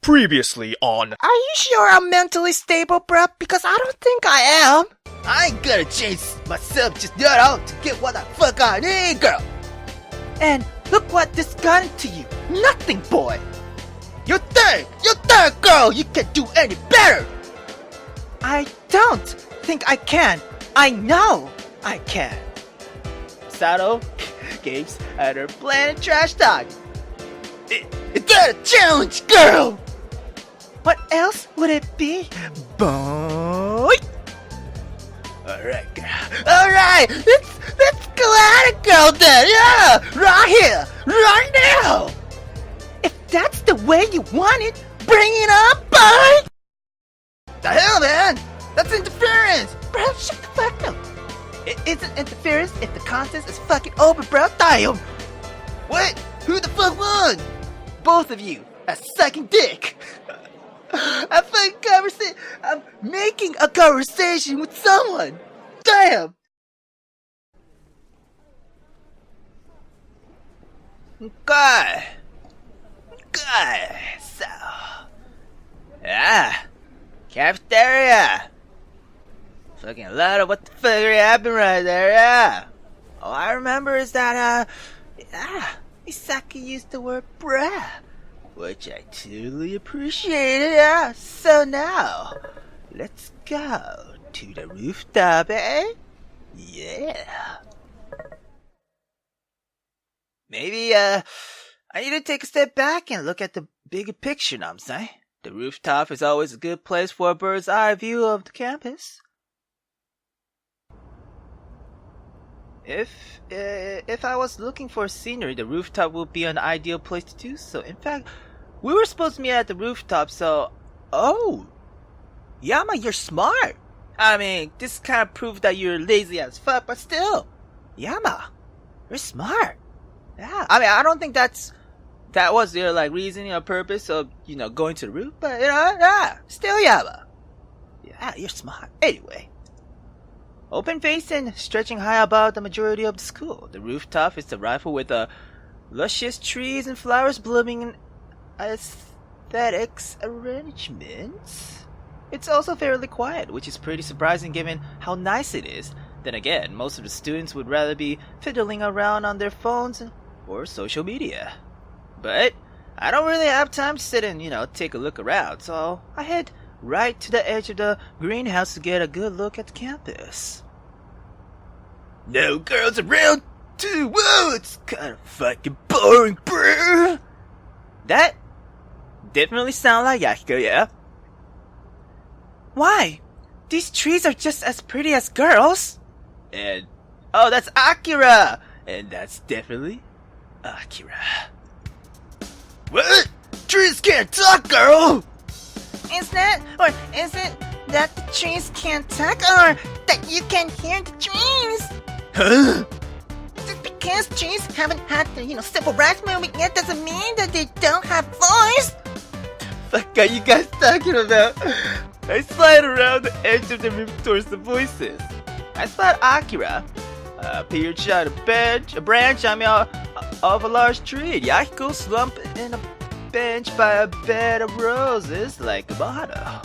Previously on... Are you sure I'm mentally stable, bruh? Because I don't think I am. I ain't gonna change myself just to get what the fuck I need, girl. And look what this got to you. Nothing, boy. You think, girl, you can do any better. I don't think I can. I know I can. Sato, Gabe's at her planet trash talk. It's not a challenge, girl. What else would it be? Boy. Alright, girl. Alright, let's go at it, girl, then. Yeah, right here, right now. If that's the way you want it, bring it on, boy. The hell, man? That's interference. Bro, shut the fuck up. It isn't interference if the contest is fucking over, bro. Damn. What? Who the fuck won? Both of you are sucking dick. I'm making a conversation with someone. Damn. Good. So, cafeteria. Fucking a lot of what the fuck happened right there, yeah. All I remember is that, Misaki used the word bruh, which I totally appreciated, yeah. So now, let's go to the rooftop, eh? Yeah. Maybe, I need to take a step back and look at the bigger picture, know what I'm saying? The rooftop is always a good place for a bird's eye view of the campus. If I was looking for scenery, the rooftop would be an ideal place to do so. In fact, we were supposed to meet at the rooftop, so... Oh! Yama, you're smart! I mean, this kind of proves that you're lazy as fuck, but still! Yama, you're smart! Yeah, I mean, I don't think that was your, reasoning or purpose of, going to the roof, but, yeah, still Yama. Yeah, you're smart. Anyway. Open faced and stretching high above the majority of the school, the rooftop is the rifle with luscious trees and flowers blooming in aesthetics arrangements. It's also fairly quiet, which is pretty surprising given how nice it is. Then again, most of the students would rather be fiddling around on their phones or social media. But I don't really have time to sit and, take a look around, so I head right to the edge of the greenhouse to get a good look at the campus. No girls around too. Whoa, it's kind of fucking boring, bruh. That definitely sound like Yahiko, yeah? Why? These trees are just as pretty as girls. And, oh, that's Akira. And that's definitely Akira. What? Trees can't talk, girl. Is it that the trees can't talk, or that you can hear the trees? Huh? Just because trees haven't had the, civil rights movement yet doesn't mean that they don't have voice. Fuck are you guys talking about? I slide around the edge of the roof towards the voices. I spot Akira. Perched on a branch, of a large tree. Yahiko slumped in a bench by a bed of roses like a model.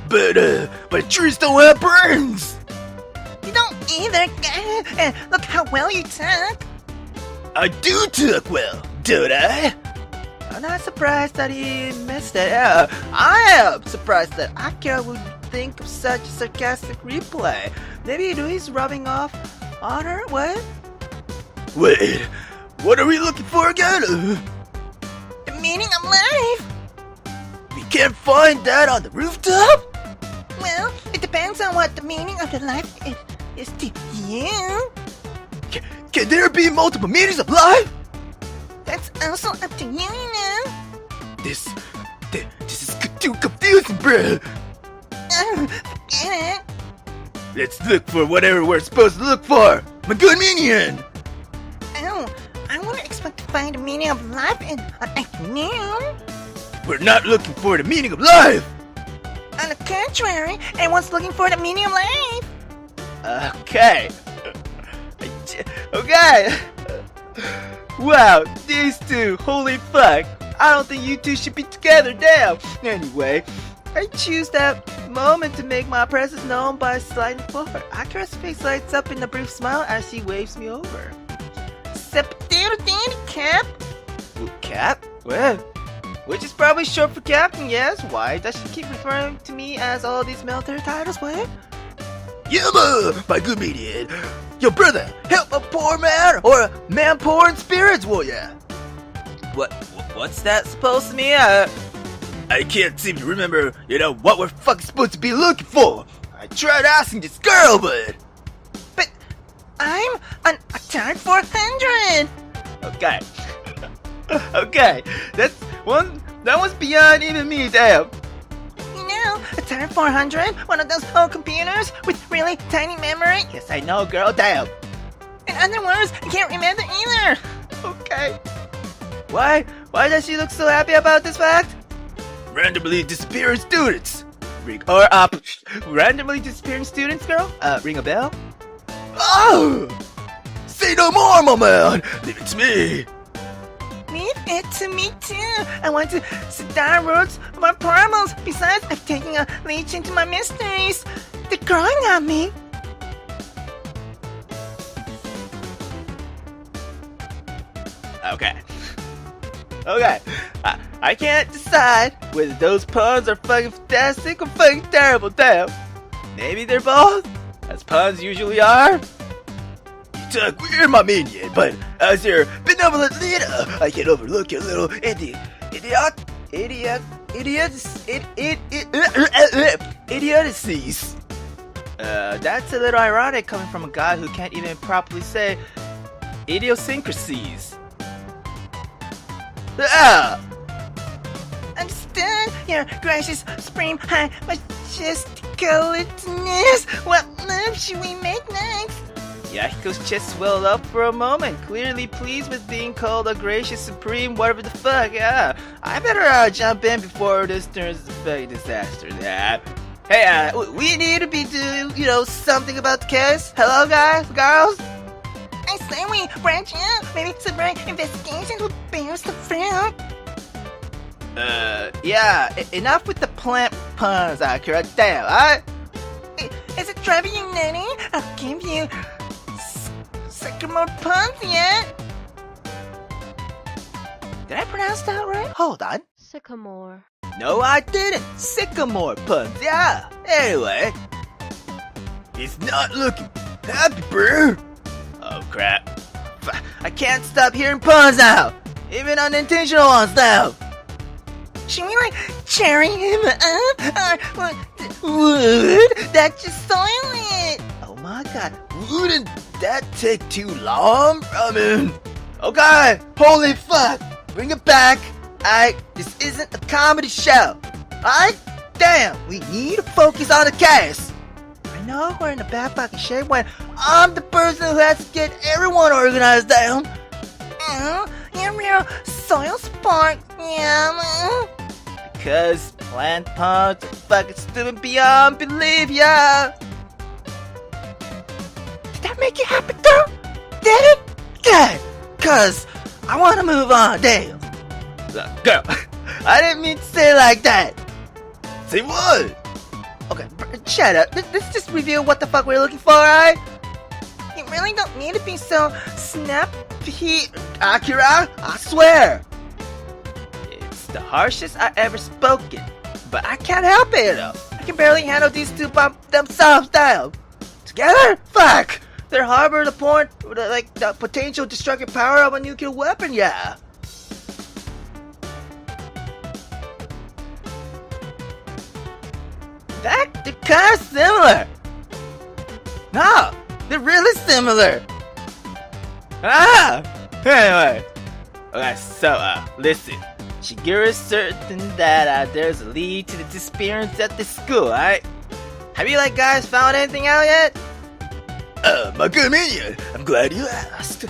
But trees don't have brains! You don't either, and look how well you talk. I do talk well, don't I? I'm not surprised that he missed it. Yeah, I am surprised that Akira would think of such a sarcastic replay. Maybe he's rubbing off on her? What? Wait, what are we looking for again? The meaning of life. We can't find that on the rooftop? Well, it depends on what the meaning of the life is to you. Can there be multiple meanings of life? That's also up to you, This is too confusing, bruh. Forget it. Let's look for whatever we're supposed to look for. My good minion. Oh, I wouldn't expect to find the meaning of life in an afternoon. We're not looking for the meaning of life. On the contrary, everyone's looking for the meaning of life. Okay. Okay. Wow, these two, holy fuck. I don't think you two should be together, damn. Anyway, I choose that moment to make my presence known by sliding forward. Akira's face lights up in a brief smile as she waves me over. Septero Dandy Cap? Ooh, Cap? Well, which is probably short for Captain, yes. Why does she keep referring to me as all these military titles, what? Yama, my good median. Yo, brother, help a poor man or a man poor in spirits, will ya? What's that supposed to mean? I can't seem to remember, what we're fucking supposed to be looking for. I tried asking this girl, but... But I'm an Atari 400! Okay. Okay, that was beyond even me, damn. You know, Atari 400, one of those old computers with really tiny memory. Yes, I know, girl, damn. In other words, I can't remember either. Okay. Why does she look so happy about this fact? Randomly disappearing students. Randomly disappearing students, girl? Ring a bell? Oh! Say no more, my man. Leave it to me. Leave it to me too. I want to sit down roots of my problems. Besides, I'm taking a leech into my mysteries. They're growing on me. Okay. I can't decide whether those puns are fucking fantastic or fucking terrible, damn. Maybe they're both, as puns usually are. You talk weird, my minion, but as your benevolent leader, I can overlook your little idiocies. That's a little ironic coming from a guy who can't even properly say idiosyncrasies. Understood, your gracious, supreme, high, majesticalness. What move should we make next? Yahiko's chest swelled up for a moment, clearly pleased with being called a gracious, supreme, whatever the fuck. Yeah, I better jump in before this turns into a fucking disaster. Yeah. Hey, we need to be doing, something about the case. Hello, guys, girls. I say we branch out. Maybe separate investigations will bear some fruit. Yeah, enough with the plant puns, Akira. Damn, alright? Is it driving you nutty? I'll give you sycamore puns yet. Did I pronounce that right? Hold on. Sycamore. No, I didn't. Sycamore puns, yeah. Anyway. It's not looking happy, bro. Oh, crap. I can't stop hearing puns now. Even unintentional ones now. Should we, cherry him up? Or would that just soil it? Oh my god. Wouldn't that take too long? I mean... Okay, holy fuck. Bring it back. This isn't a comedy show. Alright? Damn, we need to focus on the case. I know we're in a bad fucking shape when I'm the person who has to get everyone organized down. Oh, you're real soil spark, yeah. Because plant puns are fucking stupid beyond belief, yeah. Did that make you happy, girl? Did it? Good. Cause I wanna move on, damn. Look, girl, I didn't mean to say it like that. Say what? Okay, shut up. Let's just review what the fuck we're looking for, alright? You really don't need to be so snappy, Akira, I swear. It's the harshest I ever spoken, but I can't help it. I can barely handle these two by themselves down. Together? Fuck! They're harbor the the potential destructive power of a nuclear weapon, yeah. They're kind of similar. No, they're really similar. Anyway. Okay, so, listen. Shigeru's certain that there's a lead to the disappearance at this school, alright? Have you, guys found anything out yet? My good minion, I'm glad you asked.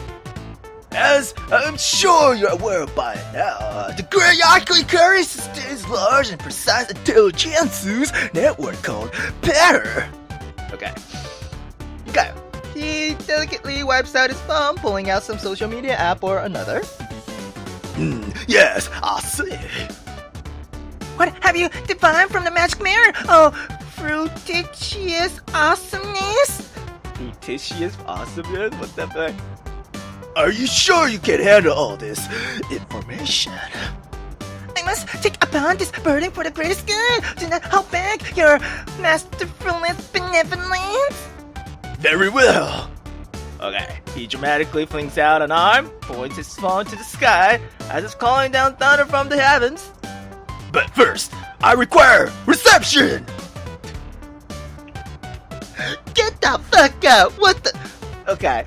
As I'm sure you're aware by now, the Great Yaki Curry sustains large and precise intelligence's network called Patter. Okay. He delicately wipes out his phone, pulling out some social media app or another. Yes, I see. What have you divined from the magic mirror? Oh, fruititious awesomeness? Fruititious awesomeness? What the fuck? Are you sure you can handle all this information? I must take upon this burden for the greatest good. Do not hold back your masterfulness benevolence. Very well. Okay, he dramatically flings out an arm, points his phone to the sky, as if calling down thunder from the heavens. But first, I require reception! Get the fuck out! What the? Okay,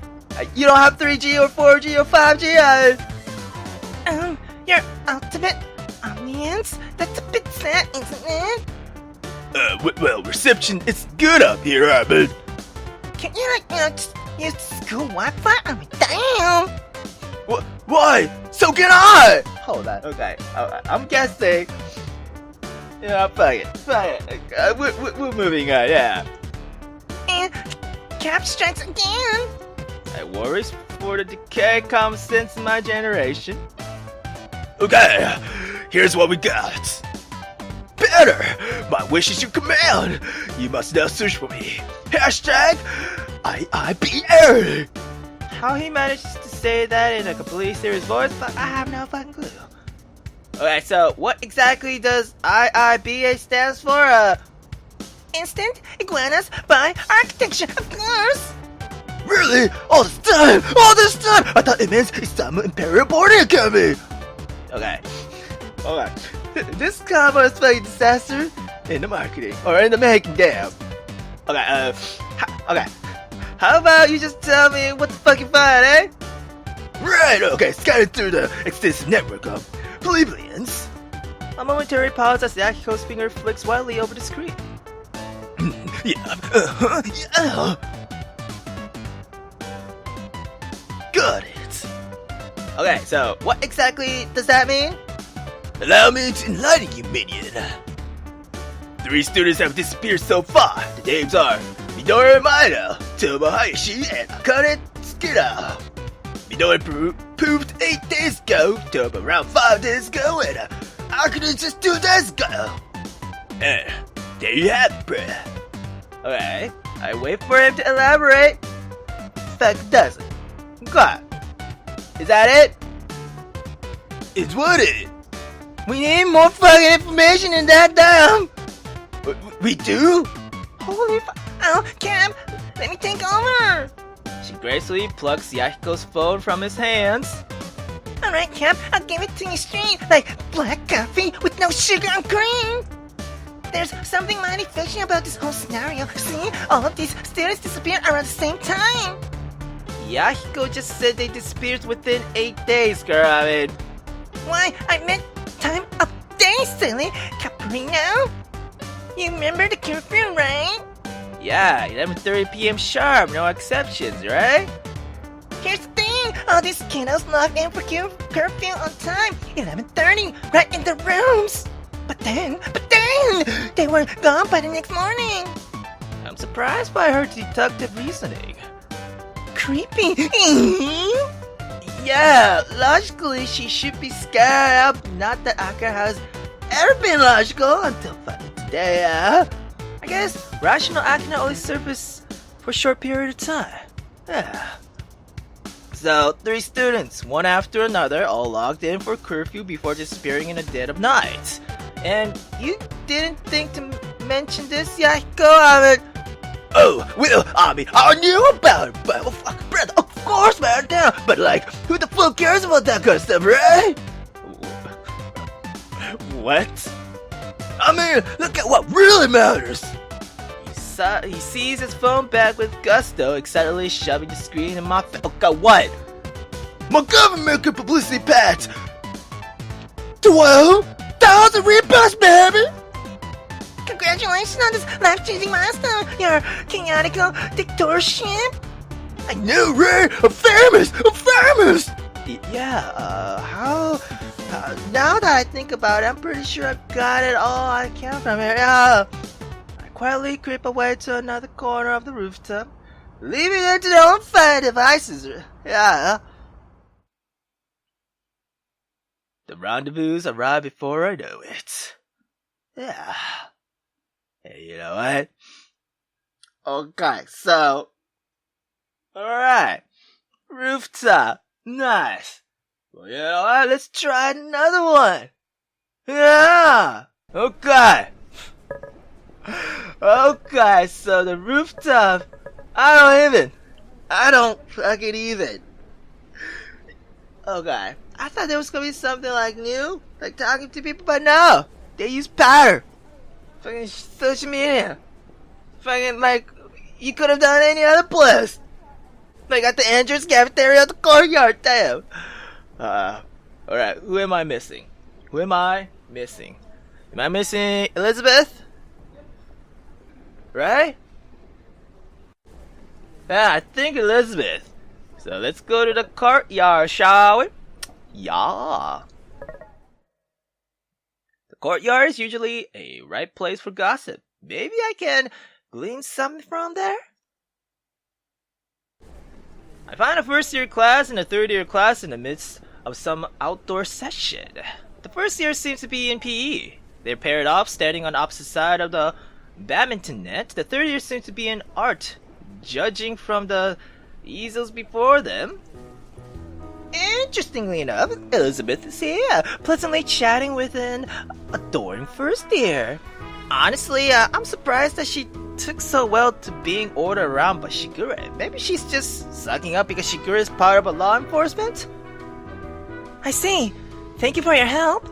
you don't have 3G or 4G or 5G? Your ultimate omniscience? That's a bit sad, isn't it? Well, reception is good up here, but... Can you, just use school Wi-Fi? I mean, damn! Why? So can I! Hold on, okay, I'm guessing. Yeah, fuck it. We're moving on, yeah. And Cap strikes again. I worries for the decayed common sense in my generation. Okay, here's what we got. Better! My wish is your command! You must now search for me. Hashtag IIBA! How he manages to say that in a completely serious voice, but I have no fucking clue. Okay, so what exactly does IIBA stands for? Instant iguanas by architecture, of course. Really? All this time? I thought it meant Istanbul Imperial Boarding Academy! Okay. This combo is fucking disaster in the marketing, or in the making, damn. Okay, okay. How about you just tell me what the fuck you find, eh? Right, okay, scattered through the extensive network of plebeians. A momentary pause as Yakiko's finger flicks wildly over the screen. Yeah. Got it. Okay, so what exactly does that mean? Allow me to enlighten you, minion. 3 students have disappeared so far. The names are Midori Maeda, Tomo Hayashi, and Akane Tsukida. Midori pooped 8 days ago, Tomo around 5 days ago, and Akane just 2 days ago. There you have it, bruh. Okay, I wait for him to elaborate. Fuck doesn't. God. Is that it? It's what it. We need more fucking information than that, damn! We do? Holy oh, Cam, let me take over. She gracefully plucks Yahiko's phone from his hands. Alright, Cam, I'll give it to you straight, like black coffee with no sugar and cream. There's something mighty fishy about this whole scenario. See, all of these students disappeared around the same time. Yahiko just said they disappeared within 8 days, girl. I mean, why, I meant time of day, silly Caprino. You remember the curfew, right? Yeah, 11:30 p.m. sharp, no exceptions, right? Here's the thing, all these kiddos logged in for curfew on time, 11:30, right in their rooms. But then, they were gone by the next morning. I'm surprised by her deductive reasoning. Creepy. Yeah, logically she should be scared up. Not that Aka has ever been logical until fucking today. I guess rational acting only surface for a short period of time. Yeah. So 3 students, one after another, all logged in for curfew before disappearing in the dead of night. And you didn't think to mention this, Yahiko? I mean, oh, well, I mean, I knew about it, but fucking brother, of course, man, damn. But like, who the fuck cares about that kind of stuff, right? What? I mean, look at what really matters. He sees his phone back with gusto, excitedly shoving the screen in my face. Okay, what? My government could publicity patch 12,000 rebucks, baby. Congratulations on this life-changing milestone, your chaotical dictatorship. I know, right? I'm famous. Yeah, how? Now that I think about it, I'm pretty sure I've got it all I can from here. I quietly creep away to another corner of the rooftop, leaving it to their own fine devices. Yeah. The rendezvous arrive before I know it. Yeah. Hey, you know what? Okay, so... Alright. Rooftop. Nice. Well, you know what? Let's try another one. Yeah. Okay. Okay, so the rooftop. I don't fucking even. Okay. I thought there was gonna be something like new, like talking to people, but no. They use powder. Fucking social media. Fucking like, you could have done any other place. Like at the entrance cafeteria at the courtyard, damn. Alright, who am I missing? Am I missing Elizabeth? Right? Yeah, I think Elizabeth. So let's go to the courtyard, shall we? Yeah. The courtyard is usually a right place for gossip. Maybe I can glean something from there? I find a first-year class and a third-year class in the midst of some outdoor session. The first year seems to be in PE. They're paired off, standing on opposite side of the badminton net. The third year seems to be in art, judging from the easels before them. Interestingly enough, Elizabeth is here, pleasantly chatting with an adoring first year. Honestly, I'm surprised that she took so well to being ordered around by Shigure. Maybe she's just sucking up because Shigure is part of a law enforcement? I see. Thank you for your help.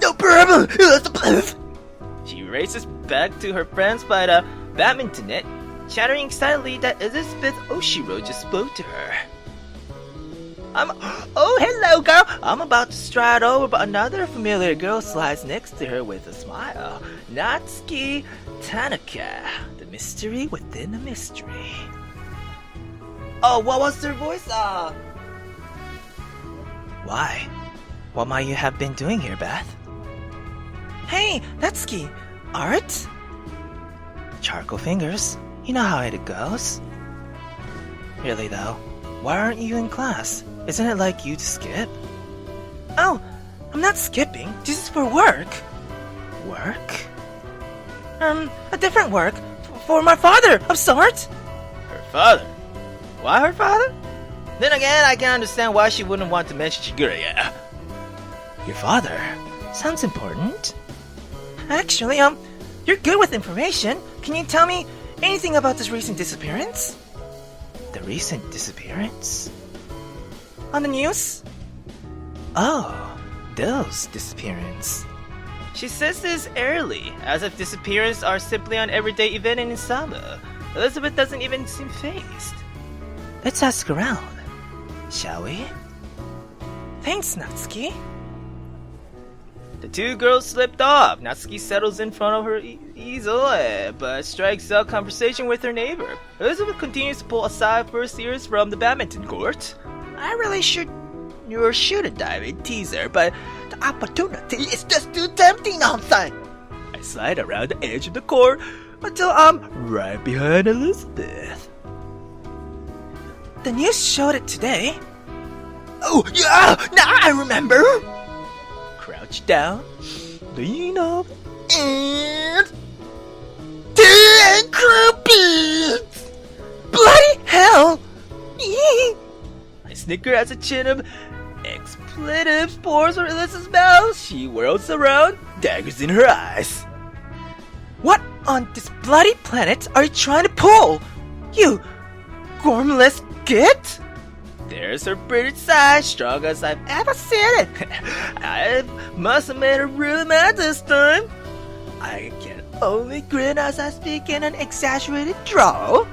No problem. She races back to her friends by the badminton net, chattering excitedly that Elizabeth Oshiro just spoke to her. Oh, hello, girl. I'm about to stride over, but another familiar girl slides next to her with a smile. Natsuki Tanaka, the mystery within a mystery. Oh, what was her voice? Why? What might you have been doing here, Beth? Hey, Natsuki. Art? Charcoal fingers. You know how it goes. Really, though, why aren't you in class? Isn't it like you to skip? Oh, I'm not skipping. This is for work. Work? A different work. For my father, of sorts. Her father? Why her father? Then again, I can understand why she wouldn't want to mention Shigure, yeah. Your father? Sounds important. Actually, you're good with information. Can you tell me anything about this recent disappearance? The recent disappearance? On the news? Oh, those disappearance. She says this airily, as if disappearances are simply an everyday event in Isama. Elizabeth doesn't even seem fazed. Let's ask around, shall we? Thanks, Natsuki. The two girls slipped off. Natsuki settles in front of her easel, but strikes up conversation with her neighbor. Elizabeth continues to pull aside first years from the badminton court. I really should a dive teaser, but the opportunity is just too tempting outside. I slide around the edge of the court until I'm right behind Elizabeth. The news showed it today. Oh, yeah! Now I remember! Crouch down, lean up, and... tea and crumpets! Bloody hell! I snicker as a chin of expletive pours from Elizabeth's mouth. She whirls around, daggers in her eyes. What on this bloody planet are you trying to pull? You gormless git? There's her pretty side, strong as I've ever seen it. I must have made her really mad this time. I can only grin as I speak in an exaggerated drawl.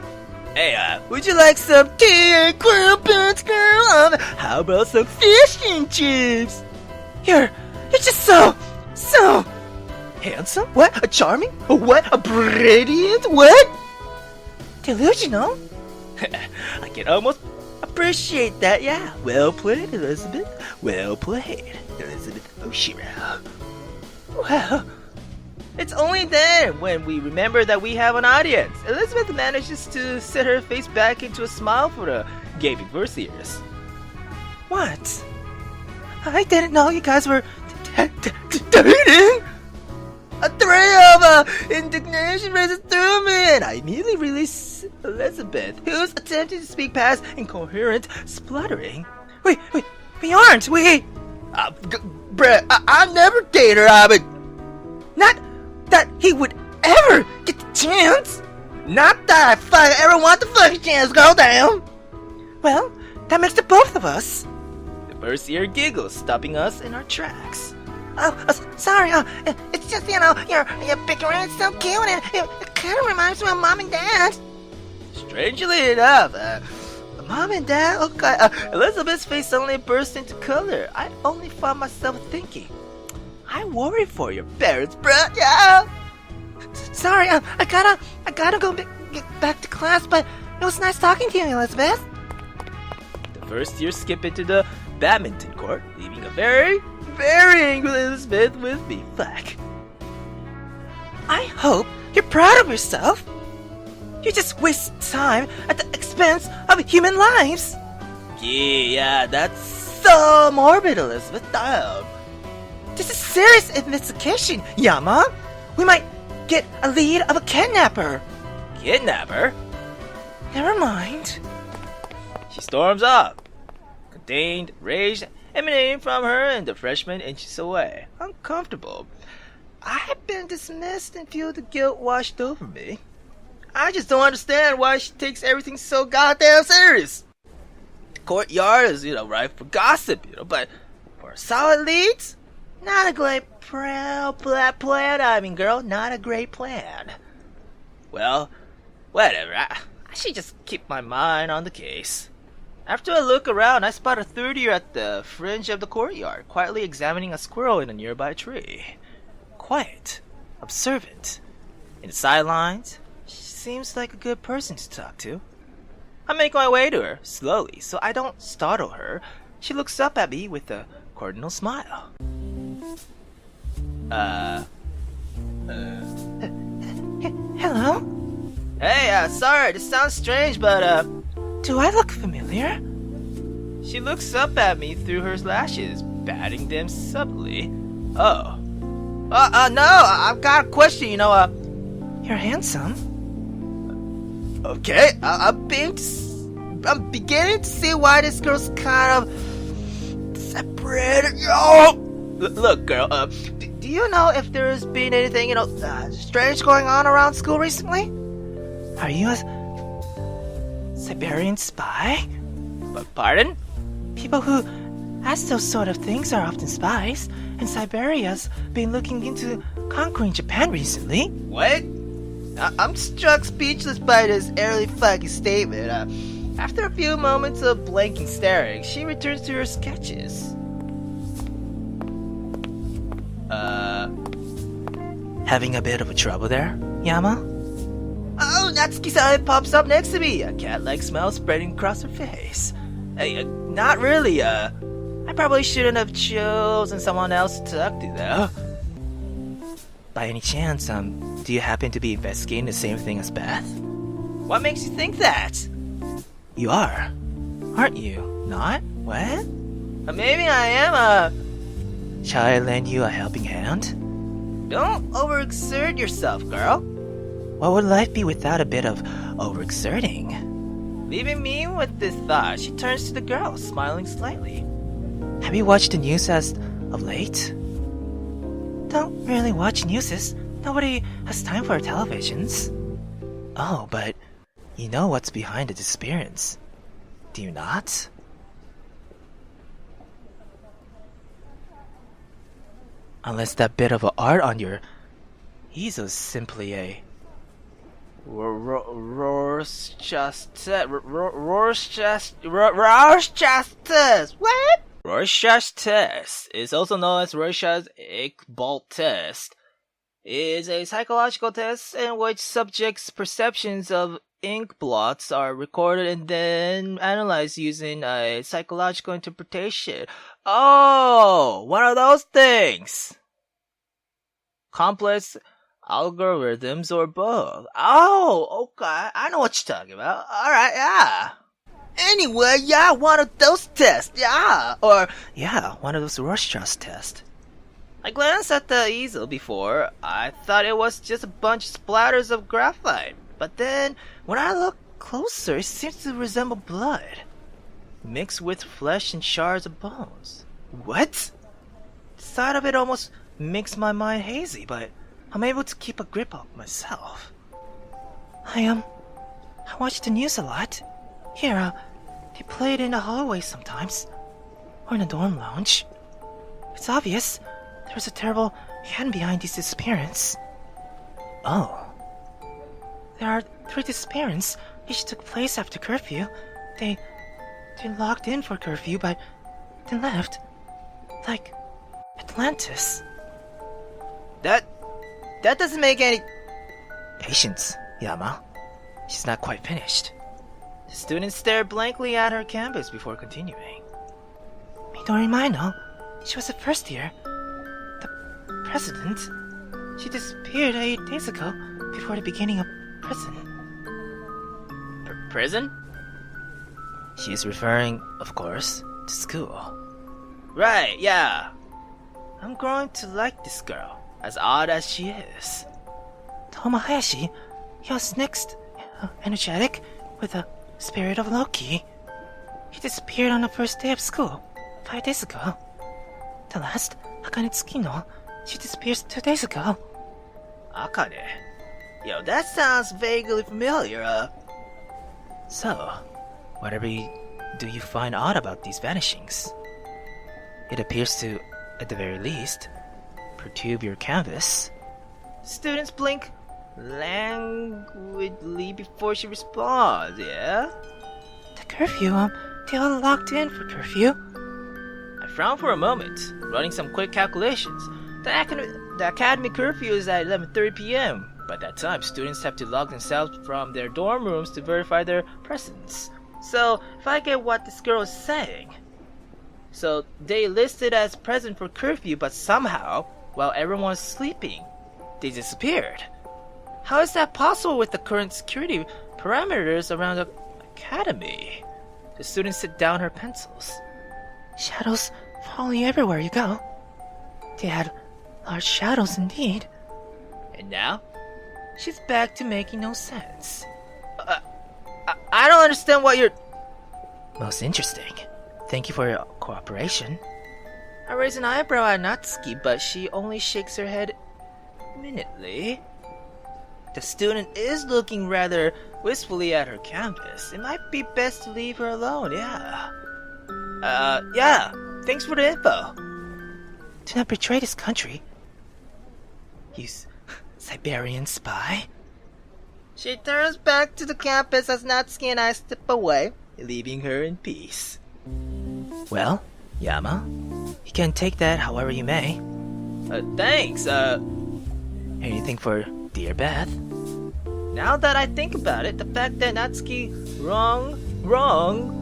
Hey, would you like some tea and crumpets, girl? How about some fish and chips? You're just so handsome? What? A charming? What? A brilliant? What? delusional. I can almost appreciate that, yeah. Well played, Elizabeth. Well played, Elizabeth Oshiro. Well, it's only then when we remember that we have an audience. Elizabeth manages to set her face back into a smile for the gaping first ears. What? I didn't know you guys were dating. A thrill of indignation races through me, and I immediately release Elizabeth, who's attempting to speak past incoherent spluttering. We aren't. Bruh, I never dated her, but Not that he would ever get the chance. not that I ever want the fucking chance, go down. Well, that makes the both of us. The first ear giggles, stopping us in our tracks. Oh, sorry. It's just, your bickering is so cute, and it kind of reminds me of Mom and Dad. Strangely enough, Mom and Dad, okay, Elizabeth's face suddenly burst into color. I only found myself thinking, I worry for your parents, bruh, yeah. Sorry, I gotta go get back to class, but it was nice talking to you, Elizabeth. The first year skip into the badminton court, leaving a very, very angry Elizabeth with me. Fuck. I hope you're proud of yourself. You just waste time at the expense of human lives. Yeah, that's so morbid, Elizabeth. Damn. This is serious investigation, Yama. We might get a lead of a kidnapper. Kidnapper? Never mind. She storms off, contained rage emanating from her, and the freshman inches away, uncomfortable. I have been dismissed and feel the guilt washed over me. I just don't understand why she takes everything so goddamn serious. The courtyard is, rife for gossip, but for solid leads, not a great plan. Girl, not a great plan. Well, whatever. I should just keep my mind on the case. After I look around, I spot a third year at the fringe of the courtyard, quietly examining a squirrel in a nearby tree. Quiet, observant. In the sidelines, she seems like a good person to talk to. I make my way to her, slowly, so I don't startle her. She looks up at me with a cordial smile. Hello? Hey, sorry, this sounds strange, but, Do I look familiar? She looks up at me through her lashes, batting them subtly. Oh. No, I've got a question, You're handsome. Okay, I'm beginning to see why this girl's kind of separated. Look, girl, do you know if there's been anything, strange going on around school recently? Are you a Siberian spy? But pardon? People who ask those sort of things are often spies, and Siberia's been looking into conquering Japan recently. What? I'm struck speechless by this early fucking statement. After a few moments of blanking staring, she returns to her sketches. Having a bit of a trouble there, Yama? Oh, Natsuki-san pops up next to me, a cat-like smile spreading across her face. Hey, not really, I probably shouldn't have chosen someone else to talk to, though. By any chance, do you happen to be investigating the same thing as Beth? What makes you think that? You are, aren't you? Not? What? Maybe I am, Shall I lend you a helping hand? Don't overexert yourself, girl. What would life be without a bit of overexerting? Leaving me with this thought, she turns to the girl, smiling slightly. Have you watched the news as of late? Don't really watch newses. Nobody has time for televisions. Oh, but you know what's behind the disappearance, do you not? Unless that bit of art on your easel is simply a Rorschach test. What? Rorschach test is also known as Rorschach's Ickball test. It is a psychological test in which subjects' perceptions of ink blots are recorded and then analyzed using a psychological interpretation. Oh, one of those things. Complex algorithms or both. Oh, okay. I know what you're talking about. Alright, yeah. Anyway, yeah, one of those tests, yeah. Or, yeah, one of those Rorschach tests. I glanced at the easel before. I thought it was just a bunch of splatters of graphite. But then, when I looked closer, it seems to resemble blood, mixed with flesh and shards of bones. What? The sight of it almost makes my mind hazy, but I'm able to keep a grip on myself. I watch the news a lot. Here, they play it in the hallway sometimes, or in the dorm lounge. It's obvious there's a terrible hand behind this disappearance. Oh. There are 3 disappearances. Each took place after curfew. They logged in for curfew, but then left. Like Atlantis. That doesn't make any... Patience, Yama. She's not quite finished. The student stared blankly at her canvas before continuing. Midori Maino, she was the first year. The president. She disappeared 8 days ago, before the beginning of prison. Prison? She is referring, of course, to school. Right, yeah. I'm growing to like this girl, as odd as she is. Toma Hayashi, he was next, energetic, with the spirit of Loki. He disappeared on the first day of school, 5 days ago. The last, Akane Tsukino, she disappeared 2 days ago. Akane? Yo, that sounds vaguely familiar, So, whatever do you find odd about these vanishings? It appears to, at the very least, perturb your canvas. Students blink languidly before she responds, yeah? The curfew, they all locked in for curfew. I frowned for a moment, running some quick calculations. The academy curfew is at 11:30 p.m. By that time, students have to log themselves from their dorm rooms to verify their presence. So, if I get what this girl is saying... So, they listed as present for curfew, but somehow, while everyone was sleeping, they disappeared. How is that possible with the current security parameters around the academy? The student set down her pencils. Shadows following you everywhere you go. They had large shadows indeed. And now, she's back to making no sense. I don't understand what you're... Most interesting. Thank you for your cooperation. I raise an eyebrow at Natsuki, but she only shakes her head minutely. The student is looking rather wistfully at her canvas. It might be best to leave her alone, yeah. Yeah, thanks for the info. Do not betray this country. You Siberian spy. She turns back to the campus as Natsuki and I step away, leaving her in peace. Well, Yama, you can take that however you may. Thanks, anything for dear Beth? Now that I think about it, the fact that Natsuki wrong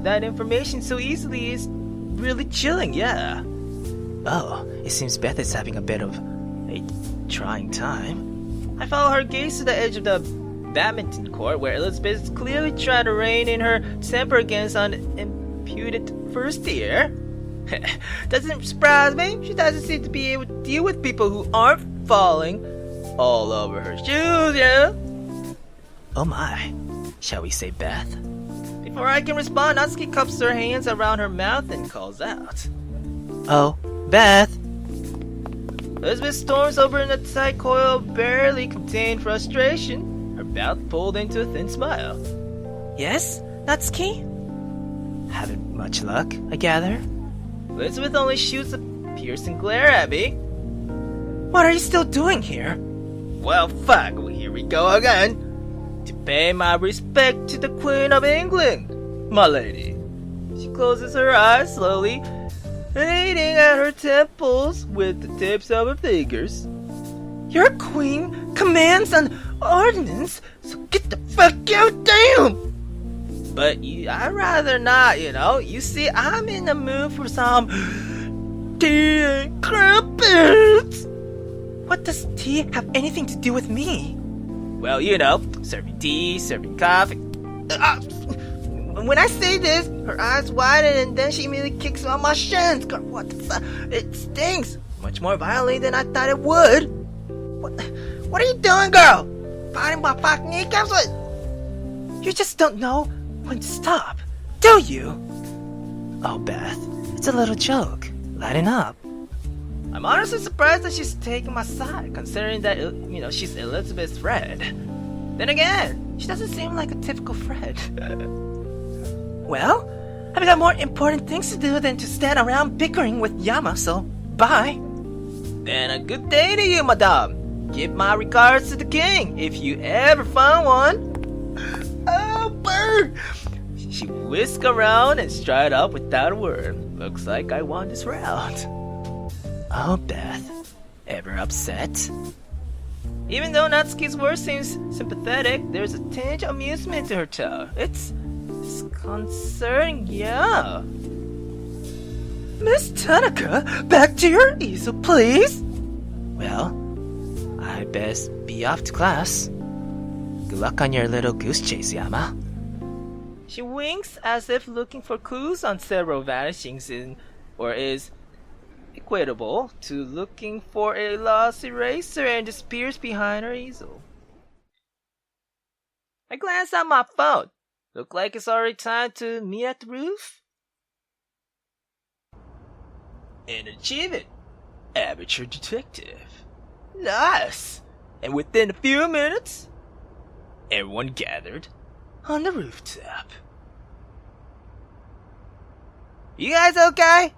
that information so easily is really chilling, yeah. Oh, it seems Beth is having a bit of a trying time. I follow her gaze to the edge of the badminton court where Elizabeth is clearly trying to rein in her temper against an impudent first year. Doesn't surprise me. She doesn't seem to be able to deal with people who aren't falling all over her shoes, yeah? Oh my, shall we say Beth? Before I can respond, Natsuki cups her hands around her mouth and calls out. Oh, Beth! Elizabeth storms over in a tight coil of barely contained frustration, her mouth pulled into a thin smile. Yes, Natsuki? Haven't much luck, I gather? Elizabeth only shoots a piercing glare at me. What are you still doing here? Well, fuck, here we go again. To pay my respect to the Queen of England, my lady. She closes her eyes slowly, kneading at her temples with the tips of her fingers. Your queen commands an ordinance, so get the fuck out, damn! But I'd rather not, you know. You see, I'm in the mood for some tea and crumpets. What does tea have anything to do with me? Well, you know, serving tea, serving coffee. And when I say this, her eyes widen and then she immediately kicks on my shins. God, what the fuck? It stings. Much more violently than I thought it would. What are you doing, girl? Biting my fucking kneecaps? What? You just don't know when to stop, do you? Oh, Beth, it's a little joke. Lighten up. I'm honestly surprised that she's taking my side, considering that, she's Elizabeth's friend. Then again, she doesn't seem like a typical friend. Well, I've got more important things to do than to stand around bickering with Yama, so bye. Then a good day to you, madame. Give my regards to the king, if you ever find one. Oh, bird! She whisked around and stride up without a word. Looks like I won this round. Oh, Beth, ever upset? Even though Natsuki's word seems sympathetic, there's a tinge of amusement to her tone. It's disconcerting, yeah. Miss Tanaka, back to your easel, please. Well, I best be off to class. Good luck on your little goose chase, Yama. She winks as if looking for clues on several vanishings is equatable to looking for a lost eraser and disappears behind her easel. I glance at my phone. Look like it's already time to meet at the roof. An achievement. Amateur detective. Nice! And within a few minutes, everyone gathered on the rooftop. You guys okay?